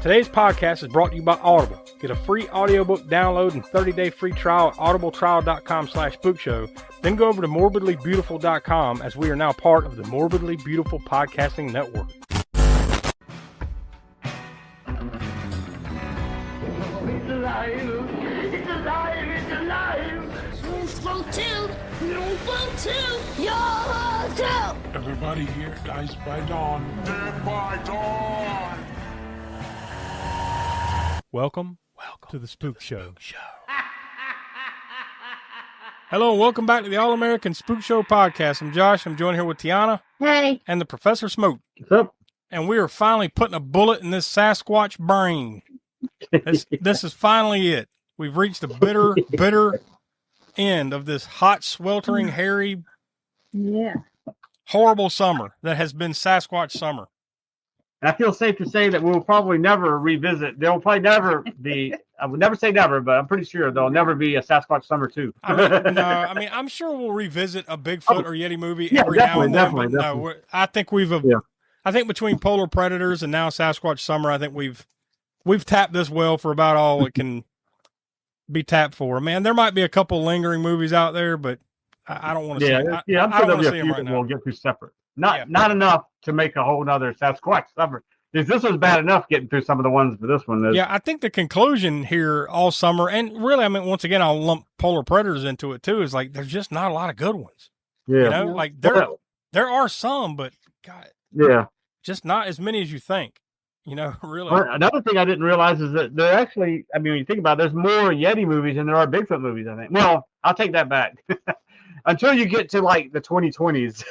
Today's podcast is brought to you by Audible. Get a free audiobook download and 30-day free trial at audibletrial.com/spookshow. Then go over to morbidlybeautiful.com as we are now part of the Morbidly Beautiful Podcasting Network. It's alive! It's alive! It's alive! You're too! You're too! You're too! Everybody here dies by dawn. Dead by dawn! Welcome to the Spook Show. Hello, and welcome back to the All-American Spook Show podcast. I'm Josh. I'm joined here with Tiana. Hey. And the Professor Smoke. What's up? And we are finally putting a bullet in this Sasquatch brain. This is finally it. We've reached the bitter end of this hot, sweltering, hairy, horrible summer that has been Sasquatch Summer. I feel safe to say that we'll probably never revisit. There'll probably never be, I would never say never, but I'm pretty sure there'll never be a Sasquatch Summer 2. I'm sure we'll revisit a Bigfoot or Yeti movie every now and then. Definitely. No, I think I think between Polar Predators and now Sasquatch Summer, I think we've tapped this well for about all it can be tapped for. Man, there might be a couple lingering movies out there, but I don't want to see them. I'm sure there'll be a few that we'll get through separate. Not enough to make a whole nother Sasquatch Summer. This was bad enough getting through some of the ones, but this one is. Yeah, I think the conclusion here all summer, and really, I mean, once again, I'll lump Polar Predators into it too, is like there's just not a lot of good ones. Yeah. You know, like there are some, but God, just not as many as you think. You know, really. Well, another thing I didn't realize is that there actually, I mean, when you think about it, there's more Yeti movies than there are Bigfoot movies, I think. Well, I'll take that back. Until you get to like the 2020s.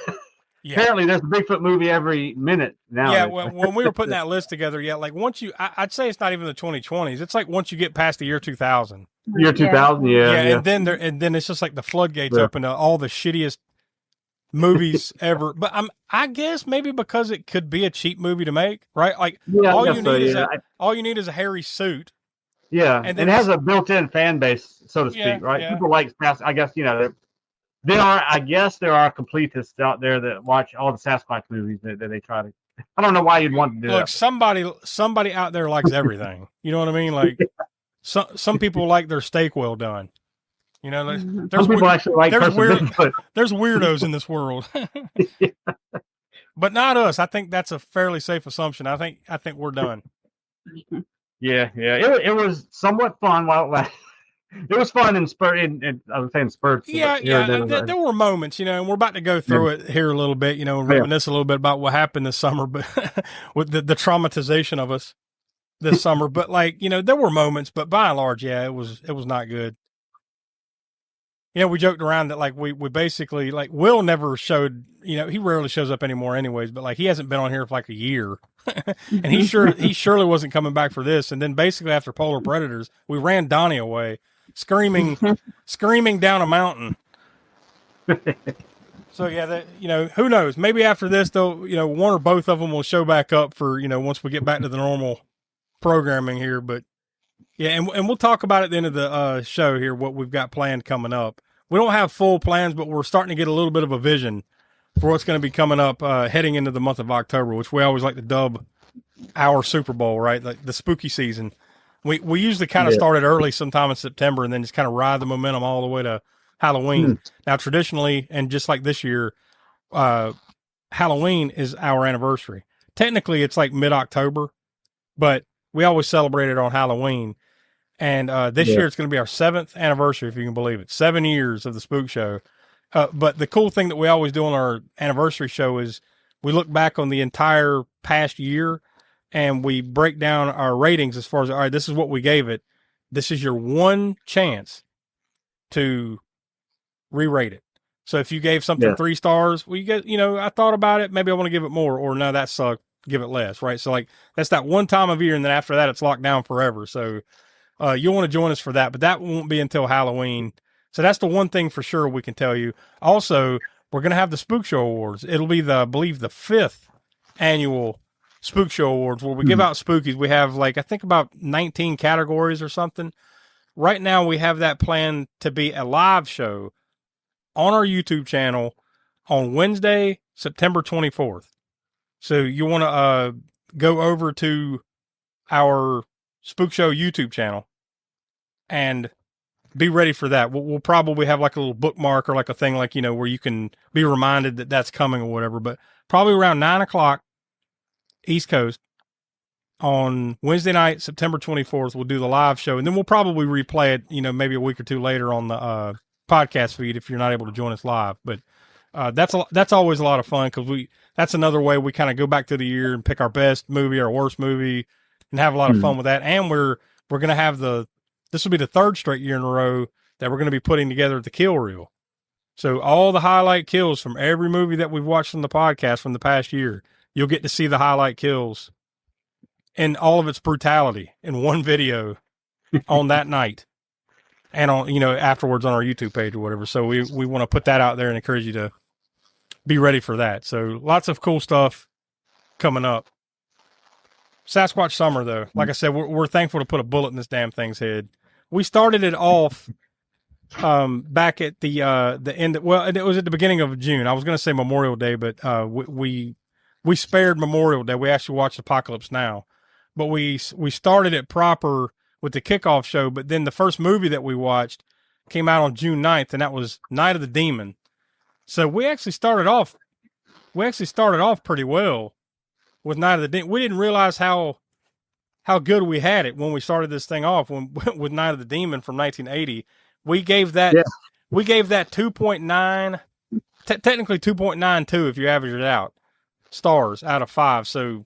Yeah. Apparently, there's a Bigfoot movie every minute now. Yeah, well, when we were putting that list together, like once I'd say it's not even the 2020s. It's like once you get past the year 2000. Year 2000, yeah. And then it's just like the floodgates open to all the shittiest movies ever. But I guess maybe because it could be a cheap movie to make, right? Like all you need is a hairy suit. Yeah, and it has a built-in fan base, so to speak, right? Yeah. People like, I guess, you know. There are completists out there that watch all the Sasquatch movies that they try to. I don't know why you'd want to do that. Look, somebody out there likes everything. You know what I mean? Like some people like their steak well done. You know, there's people actually like there's weirdos in this world, but not us. I think that's a fairly safe assumption. I think we're done. Yeah. It was somewhat fun while it lasted. It was fun and I was saying spurts. Yeah. There were moments, you know, and we're about to go through it here a little bit, you know, and reminisce a little bit about what happened this summer, but with the traumatization of us this summer. But like, you know, there were moments, but by and large, it was not good. You know, we joked around that like we basically like Will never showed, you know, he rarely shows up anymore anyways, but like he hasn't been on here for like a year. And he surely wasn't coming back for this. And then basically after Polar Predators, we ran Donnie away. Screaming down a mountain. So you know, who knows? Maybe after this, though, you know, one or both of them will show back up for, you know, once we get back to the normal programming here. But yeah, and we'll talk about at the end of the show here what we've got planned coming up. We don't have full plans, but we're starting to get a little bit of a vision for what's going to be coming up heading into the month of October, which we always like to dub our Super Bowl, right? Like the spooky season. We usually kind of started early sometime in September and then just kind of ride the momentum all the way to Halloween. Now, traditionally, and just like this year, Halloween is our anniversary. Technically, it's like mid-October, but we always celebrate it on Halloween. And this year, it's going to be our 7th anniversary, if you can believe it. 7 years of the Spook Show. But the cool thing that we always do on our anniversary show is we look back on the entire past year and we break down our ratings as far as, all right, this is what we gave it. This is your one chance to re-rate it. So if you gave something 3 stars, well, you get, you know, I thought about it. Maybe I want to give it more, or no, that sucked. Give it less, right? So like that's that one time of year. And then after that, it's locked down forever. So you'll want to join us for that, but that won't be until Halloween. So that's the one thing for sure we can tell you. Also, we're going to have the Spook Show Awards. It'll be I believe the 5th annual Spook Show Awards where we give out spookies. We have like, I think about 19 categories or something. Right now we have that planned to be a live show on our YouTube channel on Wednesday, September 24th. So you want to go over to our Spook Show YouTube channel, and be ready for that. We'll probably have like a little bookmark or like a thing like, where you can be reminded that that's coming or whatever. But probably around 9:00 East Coast on Wednesday night, September 24th, we'll do the live show, and then we'll probably replay it, maybe a week or two later on the podcast feed if you're not able to join us live. But that's always a lot of fun because that's another way we kind of go back to the year and pick our best movie, our worst movie, and have a lot of fun with that. And we're going to have this will be the third straight year in a row that we're going to be putting together the kill reel. So all the highlight kills from every movie that we've watched on the podcast from the past year, you'll get to see the highlight kills in all of its brutality in one video on that night and on, afterwards on our YouTube page or whatever. So we want to put that out there and encourage you to be ready for that. So lots of cool stuff coming up. Sasquatch Summer, though, like I said, we're thankful to put a bullet in this damn thing's head. We started it off back at the end. Well, it was at the beginning of June. I was going to say Memorial Day, but we spared Memorial Day. We actually watched Apocalypse Now, but we started it proper with the kickoff show. But then the first movie that we watched came out on June 9th, and that was Night of the Demon. So we actually started off pretty well with Night of the Demon. We didn't realize how good we had it when we started this thing off with Night of the Demon from 1980. We gave that 2.9, technically 2.92 if you average it out, stars out of 5. So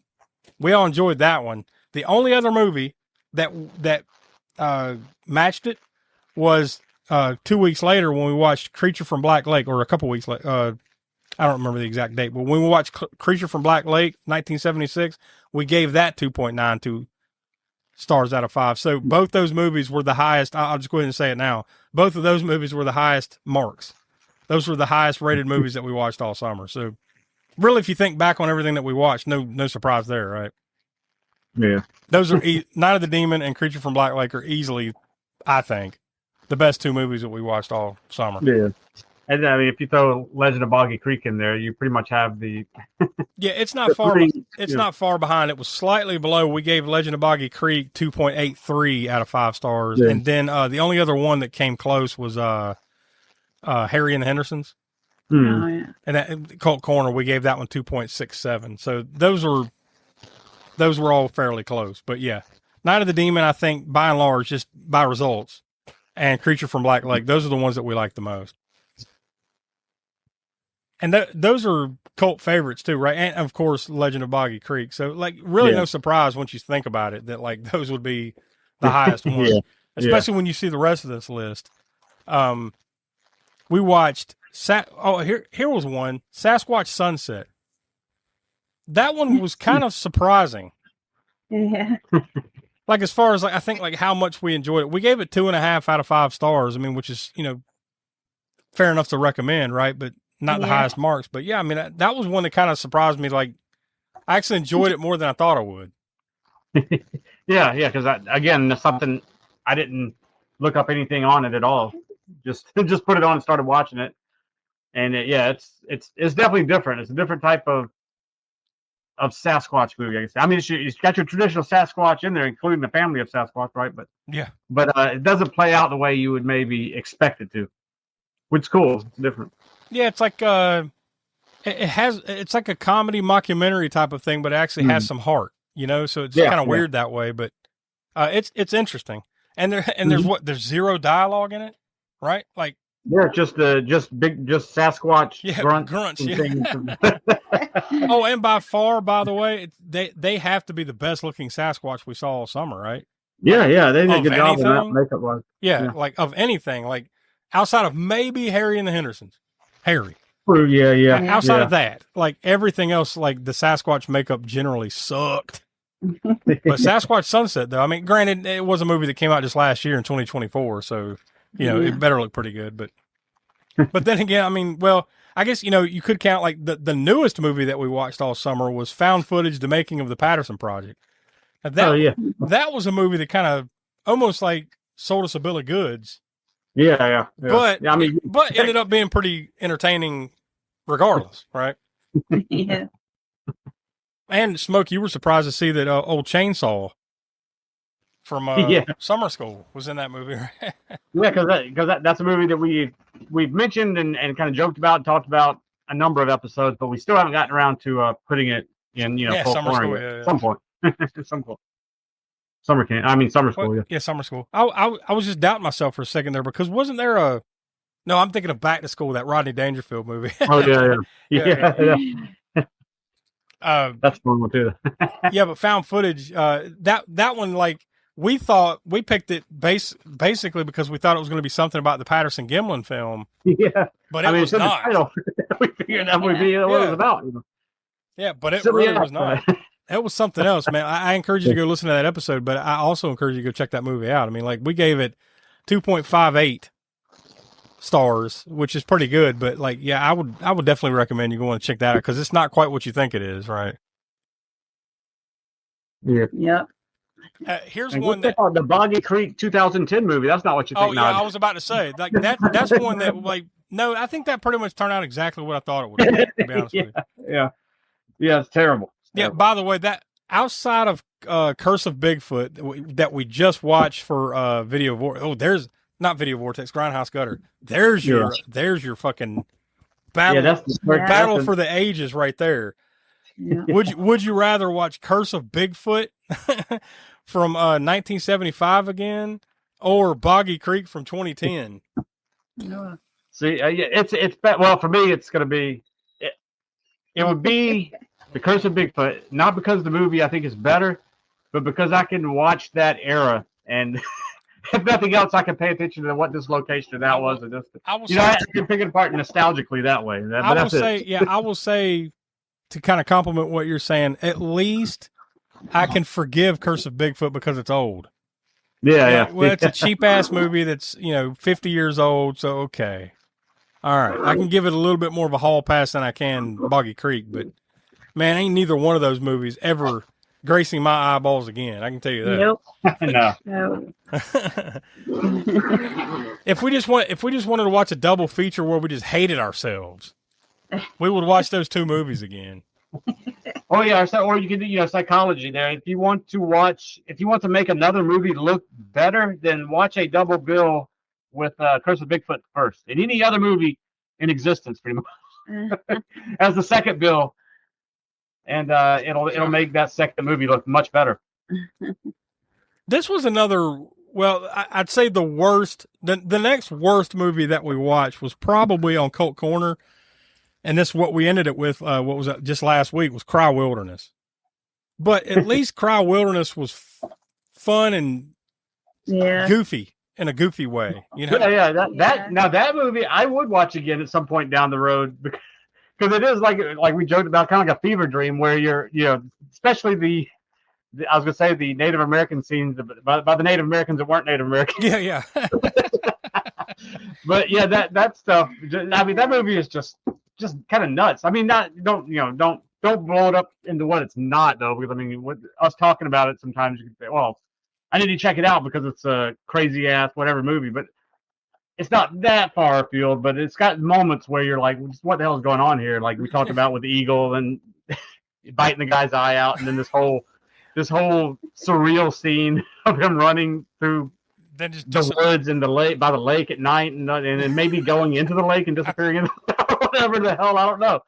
we all enjoyed that one. The only other movie that matched it was 2 weeks later when we watched Creature from Black Lake, or a couple weeks later. I don't remember the exact date, but when we watched Creature from Black Lake, 1976, we gave that 2.92 stars out of 5. So both those movies were the highest. I'll just go ahead and say it now. Both of those movies were the highest marks. Those were the highest rated movies that we watched all summer. So really, if you think back on everything that we watched, no surprise there, right? Yeah. Those are Night of the Demon and Creature from Black Lake are easily, I think, the best 2 movies that we watched all summer. Yeah. And I mean, if you throw Legend of Boggy Creek in there, you pretty much have the. Yeah, it's not far. It's not far behind. It was slightly below. We gave Legend of Boggy Creek 2.83 out of 5 stars, and then the only other one that came close was Harry and the Hendersons. Oh, yeah. And that Cult Corner, we gave that one 2.67. So those were all fairly close. But yeah, Night of the Demon, I think by and large, just by results, and Creature from Black Lake, those are the ones that we like the most. And those are cult favorites too, right? And of course, Legend of Boggy Creek. So like really no surprise once you think about it that like those would be the highest ones, especially when you see the rest of this list. We watched here was one, Sasquatch Sunset. That one was kind of surprising. Yeah. Like as far as like I think like how much we enjoyed it. We gave it 2.5 out of 5 stars. I mean, which is, fair enough to recommend, right? But not the highest marks. But yeah, I mean, that was one that kind of surprised me. Like I actually enjoyed it more than I thought I would. Yeah. Because again, that's something I didn't look up anything on it at all. Just put it on and started watching it. And it's definitely different. It's a different type of Sasquatch movie, I guess. I mean, it's got your traditional Sasquatch in there, including the family of Sasquatch, right? But it doesn't play out the way you would maybe expect it to, which is cool. It's different. Yeah, it's like it's like a comedy mockumentary type of thing, but it actually has some heart, So it's kind of weird that way, but it's interesting. And there's 0 dialogue in it, right? Like just Sasquatch grunts. Oh, and by far, by the way, they have to be the best looking Sasquatch we saw all summer, right? Yeah, they did a good job on that makeup wise. Yeah, like of anything, like outside of maybe Harry and the Hendersons. Harry. Yeah. Outside of that, like everything else, like the Sasquatch makeup generally sucked. But Sasquatch Sunset, though, I mean, granted, it was a movie that came out just last year in 2024, so it better look pretty good. But then again, I mean, well, I guess you could count like the newest movie that we watched all summer was found footage, The Making of the Patterson Project. Now, that was a movie that kind of almost like sold us a bill of goods. Yeah. But ended up being pretty entertaining, regardless, right? Yeah. And Smoke, you were surprised to see that old Chainsaw from Yeah. Summer School was in that movie. Right? Yeah, because that's a movie that we've mentioned and kind of joked about, talked about a number of episodes, but we still haven't gotten around to putting it in Yeah, full Summer form School. yet. Yeah, yeah. Some point. At some point. Summer camp. I mean, summer school. Well, yeah, Summer School. I was just doubting myself for a second there because wasn't there a? No, I'm thinking of Back to School, that Rodney Dangerfield movie. Oh yeah. Yeah. That's a fun one too. Yeah, but found footage. That one, like we thought, we picked it basically because we thought it was going to be something about the Patterson Gimlin film. Yeah, but it was not. We figured that would be what it was about. Yeah, but it really was not. It was something else, man. I encourage you to go listen to that episode, but I also encourage you to go check that movie out. I mean, like we gave it 2.58 stars, which is pretty good. But like, yeah, I would definitely recommend you go and check that out because it's not quite what you think it is, right? Yeah. Yep. Here's and one that the Boggy Creek 2010 movie. That's not what you think. Oh yeah, I was about to say like that's one that like no, I think that pretty much turned out exactly what I thought it would be. To be honest with you. Yeah, it's terrible. Yeah. By the way, that outside of Curse of Bigfoot that we just watched for Video Vortex. Oh, there's not Video Vortex, Grindhouse Gutter. There's your fucking battle. Battle for the ages right there. Yeah. Would you rather watch Curse of Bigfoot from 1975 again, or Boggy Creek from 2010? No. See, it's well for me. It's going to be it would be The Curse of Bigfoot, not because the movie I think is better, but because I can watch that era and if nothing else, I can pay attention to what this location or that was. And just, I can pick it apart nostalgically that way. I will say to kind of compliment what you're saying, at least I can forgive Curse of Bigfoot because it's old. Yeah. Well, it's a cheap ass movie that's 50 years old, so okay. All right, I can give it a little bit more of a hall pass than I can Boggy Creek, but man, ain't neither one of those movies ever gracing my eyeballs again. I can tell you that. Nope. No. If we just wanted to watch a double feature where we just hated ourselves, we would watch those two movies again. Oh yeah, or you can do psychology there. If you want to make another movie look better, then watch a double bill with Curse of Bigfoot first, and any other movie in existence, pretty much, as the second bill, and it'll make that second movie look much better. This was another. Well, I'd say the worst. The next worst movie that we watched was probably on Cult Corner, and this what we ended it with. What was that just last week was Cry Wilderness, but at least Cry Wilderness was fun and goofy in a goofy way. Now that movie I would watch again at some point down the road because it is like we joked about, kind of like a fever dream where you're especially I was gonna say the Native American scenes by the Native Americans that weren't Native Americans. Yeah. But yeah, that stuff. I mean, that movie is just kind of nuts. I mean, don't blow it up into what it's not though, because I mean, us talking about it sometimes you can say, well, I need to check it out because it's a crazy ass whatever movie, but it's not that far afield. But it's got moments where you're like, what the hell is going on here? Like we talked about with the eagle and biting the guy's eye out, and then this whole surreal scene of him running through the woods and the lake by the lake at night, and then maybe going into the lake and disappearing in whatever the hell, I don't know.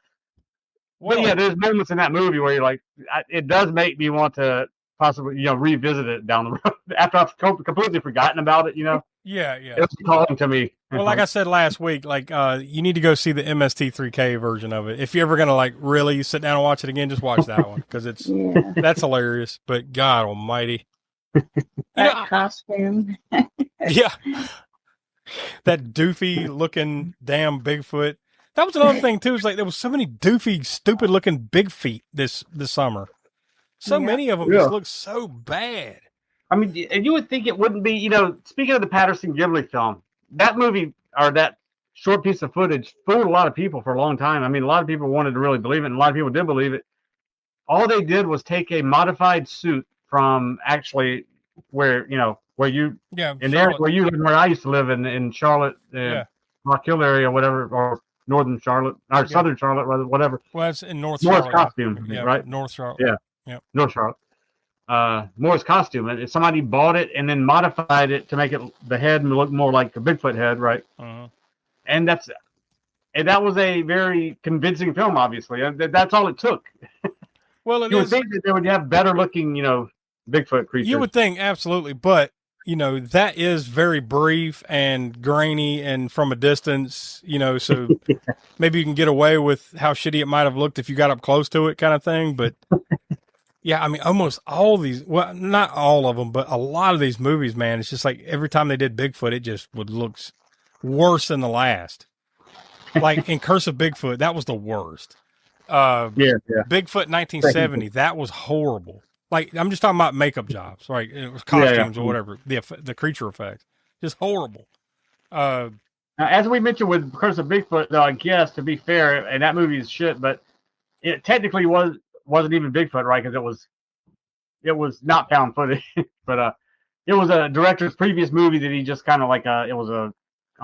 Well, but yeah, there's moments in that movie where you're like, it does make me want to possibly revisit it down the road after I've completely forgotten about it. Yeah. It's calling to me. Well, like I said last week, you need to go see the MST3K version of it. If you're ever gonna really sit down and watch it again, just watch that one because that's hilarious. But God Almighty, that costume. Yeah, that doofy looking damn Bigfoot. That was another thing too. Is there was so many doofy, stupid looking big feet this summer. So many of them just look so bad. I mean, and you would think it wouldn't be, speaking of the Patterson Gimlin film, that movie or that short piece of footage fooled a lot of people for a long time. I mean, a lot of people wanted to really believe it, and a lot of people did believe it. All they did was take a modified suit from actually where you where you live, where I used to live in Charlotte, Rock Hill area, whatever, or Northern Charlotte, or Southern Charlotte, rather, whatever. Well, it's in North Charlotte. Costume, right? North Charlotte. Yeah. North Charlotte. Moore's costume. And somebody bought it and then modified it to make it the head look more like a Bigfoot head, right? Uh-huh. And that was a very convincing film. Obviously, that's all it took. Well, You would think that they would have better looking, Bigfoot creatures. You would think, absolutely, but that is very brief and grainy and from a distance, so maybe you can get away with how shitty it might have looked if you got up close to it, kind of thing. But yeah, I mean, almost all these, well, not all of them, but a lot of these movies, man, it's just like every time they did Bigfoot, it just would look worse than the last. Like in Curse of Bigfoot, that was the worst. Bigfoot 1970, that was horrible. Like, I'm just talking about makeup jobs, right? It was costumes or whatever. The creature effects, just horrible. Now, as we mentioned with Curse of Bigfoot, though, I guess to be fair, and that movie is shit, but it technically wasn't even Bigfoot, right? Because it was not found footage, but it was a director's previous movie that he just kind of like it was a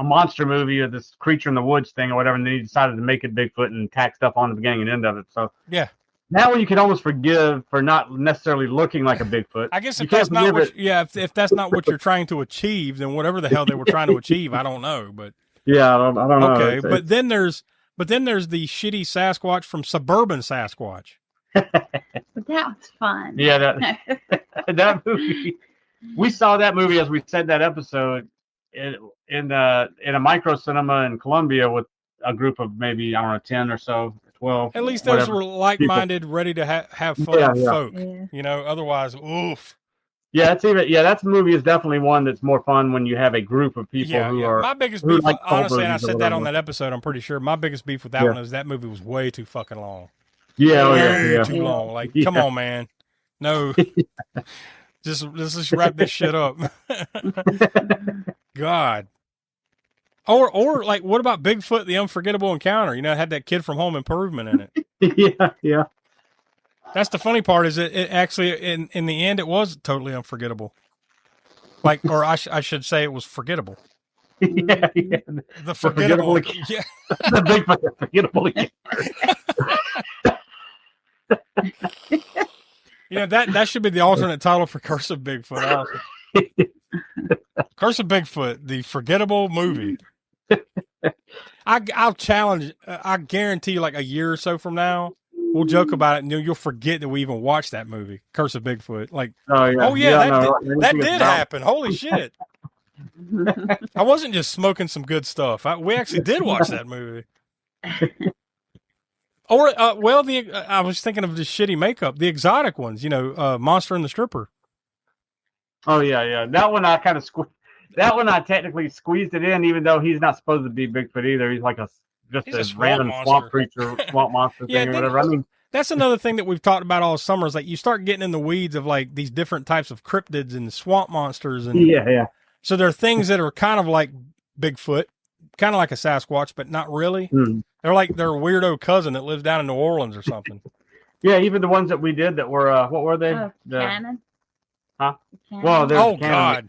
monster movie of this creature in the woods thing or whatever, and then he decided to make it Bigfoot and tack stuff on the beginning and end of it. So yeah. That one you can almost forgive for not necessarily looking like a Bigfoot. I guess if that's not what, if that's not what you're trying to achieve, then whatever the hell they were trying to achieve, I don't know. But yeah, I don't know. Okay, but then there's the shitty Sasquatch from Suburban Sasquatch. But that was fun. Yeah, that movie. We saw that movie, as we said that episode, in a micro cinema in Columbia with a group of maybe 10 or so. 12. At least those were like-minded, ready to have fun folk. Yeah. Otherwise, oof. Yeah, that movie is definitely one that's more fun when you have a group of people who are. My biggest beef, honestly, and I said that on that episode, I'm pretty sure. My biggest beef with that one is that movie was way too fucking long. Yeah, too long. Like, come on, man. No. Just wrap this shit up. God. Or like, what about Bigfoot, the Unforgettable Encounter? It had that kid from Home Improvement in it. Yeah. That's the funny part is it actually, in the end, it was totally unforgettable. Like, or I should say it was forgettable. Yeah. The forgettable. Yeah. The Bigfoot Unforgettable Encounter. That should be the alternate title for Curse of Bigfoot. Also. Curse of Bigfoot, the forgettable movie. I'll challenge. I guarantee, like a year or so from now, we'll joke about it, and you'll forget that we even watched that movie, Curse of Bigfoot. Like, that did happen. Holy shit! I wasn't just smoking some good stuff. We actually did watch that movie. Or, I was thinking of the shitty makeup, the exotic ones. Monster and the Stripper. Oh yeah. That one I kind of That one I technically squeezed it in, even though he's not supposed to be Bigfoot either. He's like a random swamp creature, swamp monster thing or whatever. I mean, that's another thing that we've talked about all summer is like you start getting in the weeds of like these different types of cryptids and swamp monsters and yeah. So there are things that are kind of like Bigfoot, kind of like a Sasquatch, but not really. Mm. They're like their weirdo cousin that lives down in New Orleans or something. Yeah, even the ones that we did that were what were they? Canon. Huh? Well, there's God.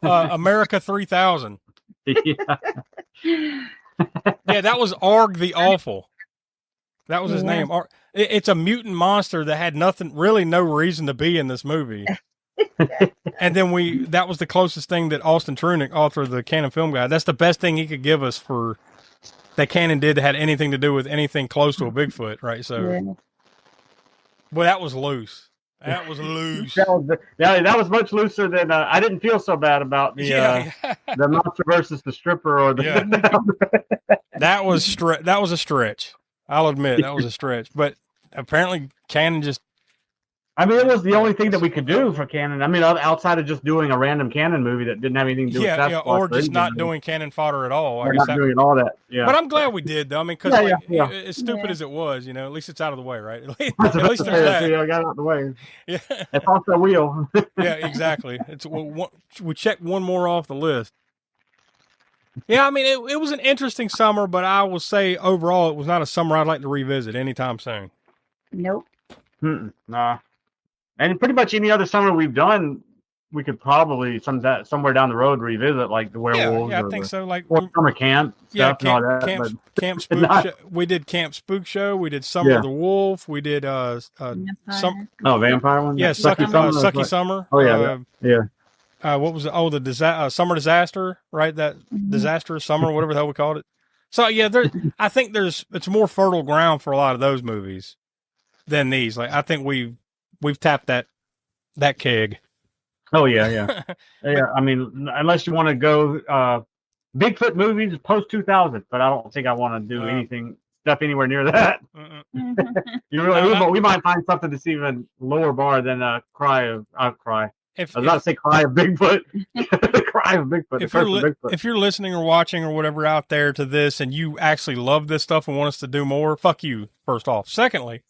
America 3000. Yeah. Yeah, that was Arg the Awful. That was his name. It's a mutant monster that had no reason to be in this movie. And then that was the closest thing that Austin Trunick, author of the Canon Film Guide, that's the best thing he could give us for that Canon did that had anything to do with anything close to a Bigfoot, right? So, well, that was loose. That was loose. That was much looser than I didn't feel so bad about the the monster versus the stripper or the. That was a stretch. I'll admit that was a stretch, but apparently Canon just. I mean, it was the only thing that we could do for Canon. I mean, outside of just doing a random Canon movie that didn't have anything to do with Sasquatch, or just not doing Canon fodder at all. Or not doing all that. Yeah. But I'm glad we did, though. I mean, because as stupid as it was, at least it's out of the way, right? At least there's that. I got it out of the way. Yeah. It's off the wheel. Yeah, exactly. We checked one more off the list. Yeah, I mean, it was an interesting summer, but I will say overall, it was not a summer I'd like to revisit anytime soon. Nope. Nah. And pretty much any other summer we've done, we could probably somewhere down the road revisit like the werewolves. Yeah, I think so. Like or summer camp stuff and all that. Camp Spook Show. We did Camp Spook Show. We did Summer of the Wolf. We did vampire one. Yeah, Sucky Summer. Oh yeah, what was it? Oh, the Summer Disaster, right? That disastrous summer, whatever the hell we called it. So yeah, I think it's more fertile ground for a lot of those movies than these. Like I think we've tapped that keg. Oh yeah. I mean, unless you want to go Bigfoot movies post 2000, but I don't think I want to do anything anywhere near that. We might find something that's even lower bar than Cry. I was about to say Cry of Bigfoot. Cry of Bigfoot. If you're listening or watching or whatever out there to this, and you actually love this stuff and want us to do more, fuck you. First off, secondly,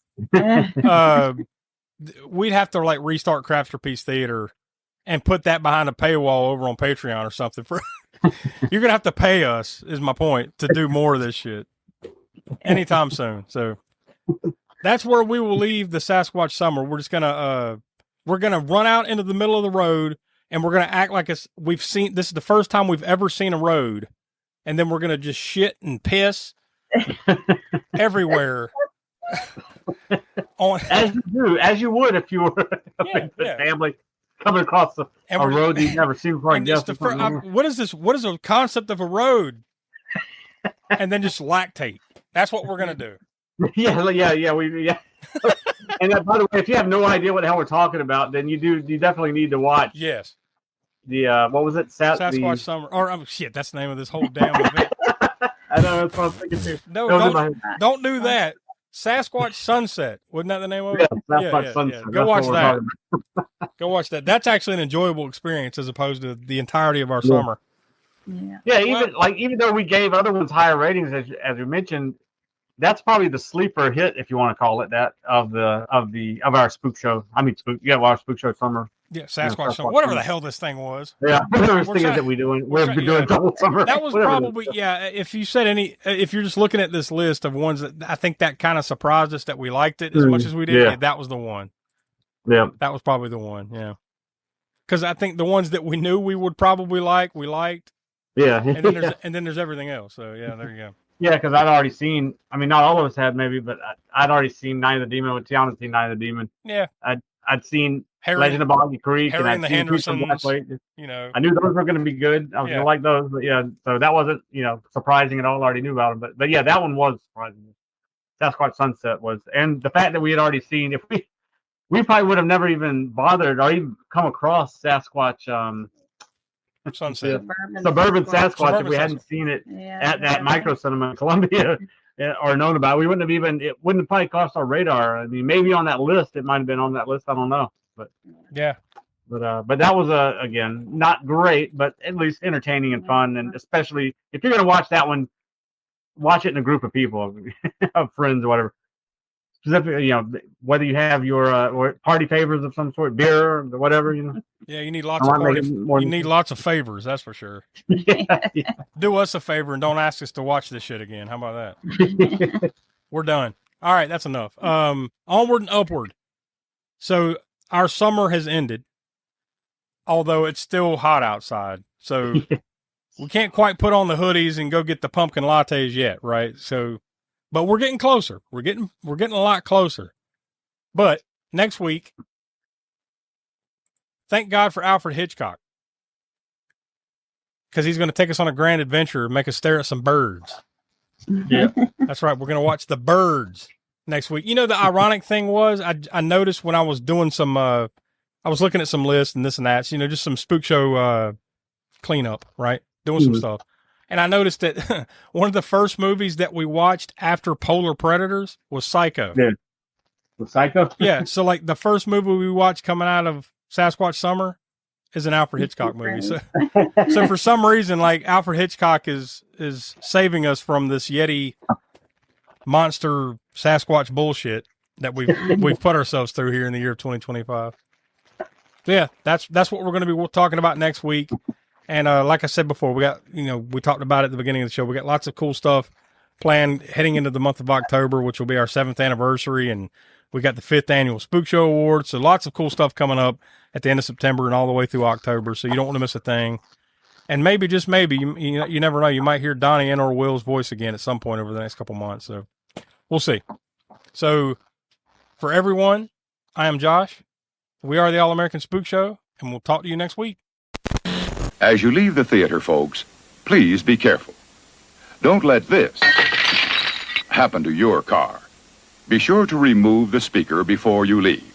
we'd have to like restart Crafterpiece Theater and put that behind a paywall over on Patreon or something. You're gonna have to pay us, is my point, to do more of this shit anytime soon. So that's where we will leave the Sasquatch Summer. We're just gonna run out into the middle of the road, and we're gonna act like this is the first time we've ever seen a road, and then we're gonna just shit and piss everywhere. As you would if you were a family coming across a road that you've never seen before. What is this? What is the concept of a road? And then just lactate. That's what we're gonna do. Yeah. And by the way, if you have no idea what the hell we're talking about, then you definitely need to watch. Yes. The what was it? Sasquatch Summer. Or shit, that's the name of this whole damn event. I know that's what I was thinking too. No, don't do that. Sasquatch Sunset. Wasn't that the name of it? Yeah, Sunset. Go watch that. Go watch that. That's actually an enjoyable experience as opposed to the entirety of our summer. Yeah. Even though we gave other ones higher ratings, as we mentioned, that's probably the sleeper hit, if you want to call it that, of our spook show. I mean, our spook show summer. Yeah, Sasquatch Summer. Whatever the hell this thing was. Yeah, whatever thing is that we're doing. We've been doing double summer. That was probably, if you said if you're just looking at this list of ones that I think that kind of surprised us that we liked it as much as we did, that was the one. Yeah. That was probably the one, yeah. Because I think the ones that we knew we would probably like, we liked. Yeah. And then there's everything else. So, yeah, there you go. Yeah, because I'd already seen, I mean, not all of us had maybe, but I'd already seen Night of the Demon. Tiana had seen Night of the Demon. Yeah. I'd seen Legend of Boggy Creek. Harry and the Hendersons. I knew those were going to be good. I was going to like those. But yeah, so that wasn't, surprising at all. I already knew about them. But yeah, that one was surprising. Sasquatch Sunset was. And the fact that we had already seen, if we probably would have never even bothered or even come across Sasquatch Sunset. Suburban Sasquatch if we hadn't seen it at that micro cinema in Columbia or known about it. We wouldn't have it wouldn't have probably crossed our radar. I mean, maybe on that list, it might have been on that list. I don't know. But yeah. But that was again, not great, but at least entertaining and fun. And especially if you're going to watch that one, watch it in a group of people, of friends or whatever. Specifically, whether you have your or party favors of some sort, beer or whatever, Yeah, you need lots of you need lots of favors, that's for sure. Yeah. Do us a favor and don't ask us to watch this shit again. How about that? We're done. All right, that's enough. Onward and upward. So our summer has ended, although it's still hot outside. So we can't quite put on the hoodies and go get the pumpkin lattes yet, right? So. But we're getting closer. We're getting a lot closer. But next week, thank God for Alfred Hitchcock. Because he's going to take us on a grand adventure and make us stare at some birds. Yeah. That's right. We're going to watch The Birds next week. The ironic thing was, I noticed when I was doing some, I was looking at some lists and this and that, just some spook show cleanup, right? Doing some stuff. And I noticed that one of the first movies that we watched after Polar Predators was Psycho. Yeah. Was Psycho? Yeah. So like the first movie we watched coming out of Sasquatch Summer is an Alfred Hitchcock movie. So for some reason, like Alfred Hitchcock is saving us from this Yeti monster Sasquatch bullshit that we've put ourselves through here in the year of 2025. So yeah, that's what we're going to be talking about next week. And like I said before, we got, we talked about it at the beginning of the show. We got lots of cool stuff planned heading into the month of October, which will be our 7th anniversary. And We got the 5th annual Spook Show Awards. So lots of cool stuff coming up at the end of September and all the way through October. So you don't want to miss a thing. And maybe, just maybe, you never know, you might hear Donnie and or Will's voice again at some point over the next couple months. So we'll see. So for everyone, I am Josh. We are the All American Spook Show, and we'll talk to you next week. As you leave the theater, folks, please be careful. Don't let this happen to your car. Be sure to remove the speaker before you leave.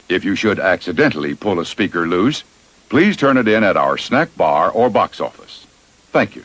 If you should accidentally pull a speaker loose, please turn it in at our snack bar or box office. Thank you.